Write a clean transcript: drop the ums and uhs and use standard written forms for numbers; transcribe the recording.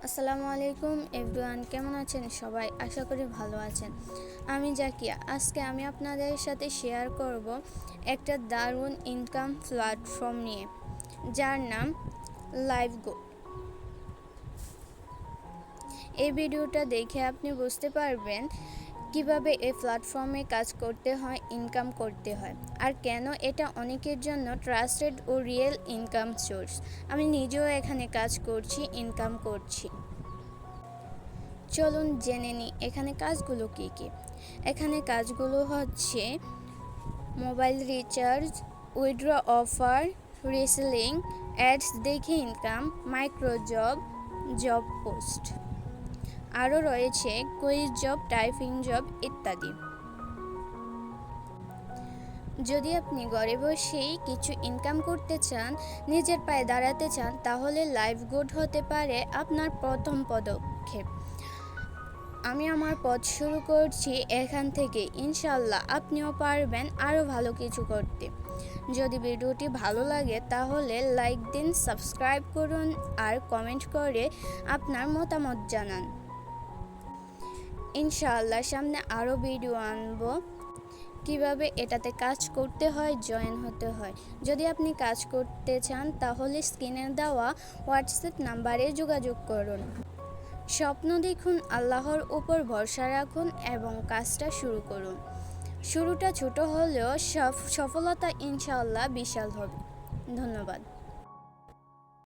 আসসালামু আলাইকুম এভরিওয়ান, কেমন আছেন সবাই? আশা করি ভালো আছেন। আমি জাকিয়া। আজকে আমি আপনাদের সাথে শেয়ার করব একটা দারুণ ইনকাম প্ল্যাটফর্ম নিয়ে, যার নাম লাইভগো। এই ভিডিওটা দেখে আপনি বুঝতে পারবেন কিভাবে এই প্ল্যাটফর্মে কাজ করতে হয়, ইনকাম করতে হয়, আর কেন এটা অনেকের জন্য ট্রাস্টেড ও রিয়েল ইনকাম সোর্স। আমি নিজেও এখানে কাজ করছি, ইনকাম করছি। চলুন জেনে নিই এখানে কাজগুলো কী কী। এখানে কাজগুলো হচ্ছে mobile recharge, withdraw offer, reselling, ads দেখে income, micro job, job post. আরও রয়েছে কুইজ জব, টাইপিং জব ইত্যাদি। যদি আপনি ঘরে বসেই কিছু ইনকাম করতে চান, নিজের পায়ে দাঁড়াতে চান, তাহলে লাইভগো হতে পারে আপনার প্রথম পদক্ষেপ। আমি আমার পথ শুরু করছি এখান থেকে। ইনশাল্লাহ আপনিও পারবেন আরও ভালো কিছু করতে। যদি ভিডিওটি ভালো লাগে তাহলে লাইক দিন, সাবস্ক্রাইব করুন আর কমেন্ট করে আপনার মতামত জানান। ইনশাআল্লাহ সামনে আরও ভিডিও আনবো কিভাবে এটাতে কাজ করতে হয়, জয়েন হতে হয়। যদি আপনি কাজ করতে চান তাহলে স্ক্রিনে দেওয়া হোয়াটসঅ্যাপ নাম্বারে যোগাযোগ করুন। স্বপ্ন দেখুন, আল্লাহর উপর ভরসা রাখুন এবং কাজটা শুরু করুন। শুরুটা ছোট হলেও সফলতা ইনশাআল্লাহ বিশাল হবে। ধন্যবাদ।